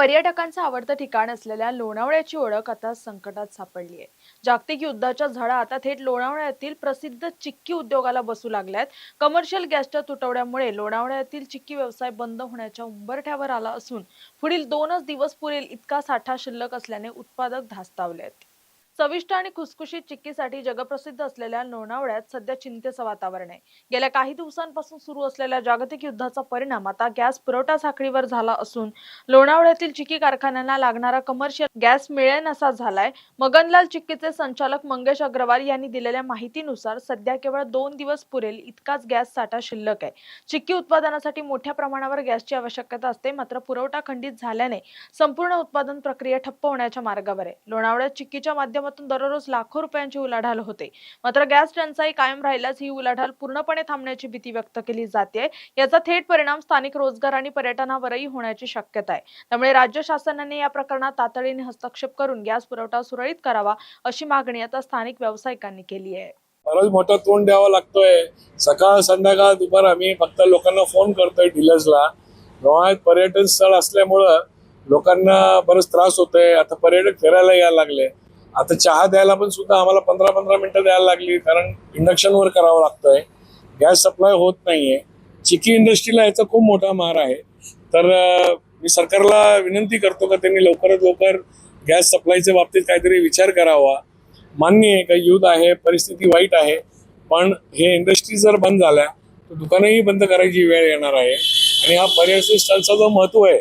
पर्यटकांचं आवडतं ठिकाण असलेल्या लोणावळ्याची ओळख आता संकटात सापडली आहे। जागतिक युद्धाच्या झळा आता थेट लोणावळ्यातील प्रसिद्ध चिक्की उद्योगाला बसू लागल्यात। कमर्शियल गॅसच्या तुटवड्यामुळे लोणावळ्यातील चिक्की व्यवसाय बंद होण्याच्या उंबरठ्यावर आला असून पुढील 2च दिवस पुरेल इतका साठा शिल्लक असल्याने उत्पादक धास्तावलेत। चविष्ट आणि खुसखुशीत चिक्कीसाठी जगप्रसिद्ध असलेल्या लोणावळ्यात सध्या चिंतेचं वातावरण आहे। गेल्या काही दिवसांपासून सुरू असलेल्या जागतिक युद्धाचा परिणाम आता गॅस पुरवठा साखळीवर झाला असून लोणावळ्यातील चिक्की कारखान्यांना लागणारा कमर्शियल गॅस मिळेनासा झालाय। मगनलाल चिक्कीचे संचालक मंगेश अग्रवाल यांनी दिलेल्या माहितीनुसार सध्या केवळ 2 दिवस पुरेल इतकाच गॅस साठा शिल्लक आहे। चिक्की उत्पादनासाठी मोठ्या प्रमाणावर गॅसची आवश्यकता असते, मात्र पुरवठा खंडित झाल्याने संपूर्ण उत्पादन प्रक्रिया ठप्प होण्याच्या मार्गावर आहे। लोणावळ्यात चिक्कीच्या माध्यमातून दररोज लाखो रुपयांची उलाढाल होते, मात्र गॅस टंचाई कायम राहिल्यास ही उलाढाल पूर्णपणे थांबण्याची भीती व्यक्त केली जाते। याचा थेट परिणाम स्थानिक रोजगार आणि पर्यटनावरही होण्याची शक्यता आहे। त्यामुळे राज्य शासनाने या प्रकरणात तातडीने हस्तक्षेप करून गॅस पुरवठा सुरळीत करावा अशी मागणी आता स्थानिक व्यावसायिकांनी केली आहे। बरंच मोठा तोंड द्यावा लागतोय। सकाळ संध्याकाळ दुपार आम्ही फक्त लोकांना फोन करतोय डीलर्सला। लोणावळ्यात पर्यटन स्थळ असल्यामुळं लोकांना बरंच त्रास होतोय। आता पर्यटक फिरायला यायला लागले। आता चहा द्यायला पण सुद्धा आम्हाला 15-15 मिनिटं द्यायला लागली, कारण इंडक्शनवर करावं लागतंय। गॅस सप्लाय होत नाहीये। चिक्की इंडस्ट्रीला याचा खूप मोठा मार आहे। तर मी सरकारला विनंती करतो की त्यांनी लवकरात लवकर गॅस सप्लायच्या बाबतीत काहीतरी विचार करावा। मान्य आहे की युद्ध आहे, परिस्थिती वाईट आहे, पण हे इंडस्ट्री जर बंद झाल्या तर दुकानंही बंद करायची वेळ येणार आहे। आणि हा पर्यटन स्थळाचा जो महत्त्व आहे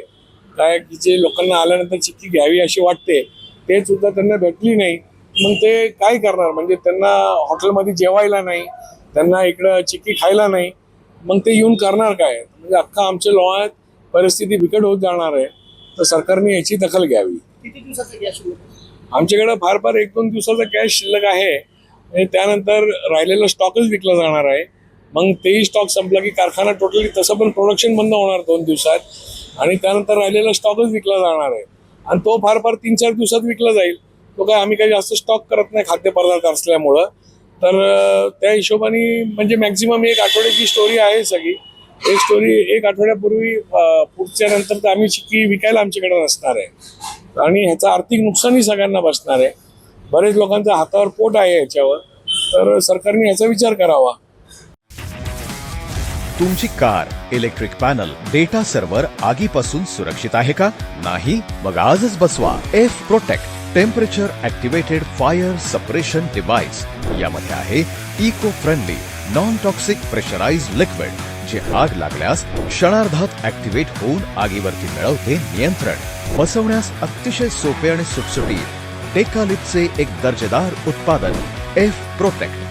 काय की जे लोकांना आल्यानंतर चिक्की घ्यावी अशी वाटते ते सुद्धा त्यांना भेटली नाही, मग ते काय करणार? म्हणजे त्यांना हॉटेलमध्ये जेवायला नाही, त्यांना इकडं चिक्की खायला नाही, मग ते येऊन करणार काय? म्हणजे अख्खा आमच्या लोणावळ्यात परिस्थिती बिकट होत जाणार आहे। तर सरकारने याची दखल घ्यावी। किती दिवसाचा गॅस शिल्लक? आमच्याकडे फार फार 1-2 दिवसाचा गॅस शिल्लक आहे आणि त्यानंतर राहिलेला स्टॉकच विकला जाणार आहे। मग तेही स्टॉक संपला की कारखाना टोटली तसं पण प्रोडक्शन बंद होणार 2 दिवसात आणि त्यानंतर राहिलेला स्टॉकच विकला जाणार आहे आणि तो फार फार 3-4 दिवसात विकला जाईल। तो काय आम्ही काही जास्त स्टॉक करत नाही खाद्यपदार्थ असल्यामुळं। तर त्या हिशोबाने म्हणजे मॅक्झिमम 1 आठवड्याची स्टोरी आहे सगळी। एक स्टोरी 1 आठवड्यापूर्वी पुढच्या नंतर तर आम्ही चिक्की विकायला आमच्याकडे नसणार आहे आणि ह्याचं आर्थिक नुकसानही सगळ्यांना बसणार आहे। बरेच लोकांच्या हातावर पोट आहे याच्यावर, तर सरकारने याचा विचार करावा। तुमची car, electric panel, data server आगीपासून सुरक्षित आहे का? नाही? मग आजच बसवा F protect temperature activated fire suppression device. यामध्ये आहे eco friendly non toxic pressurised liquid, जे आग लागल्यास क्षणार्धात ॲक्टिवेट होऊन आगीवरती मिळवते नियंत्रण। बसवण्यास अतिशय सोपे आणि सुटसुटीत टेकालिपचे एक दर्जेदार उत्पादन एफ प्रोटेक्ट।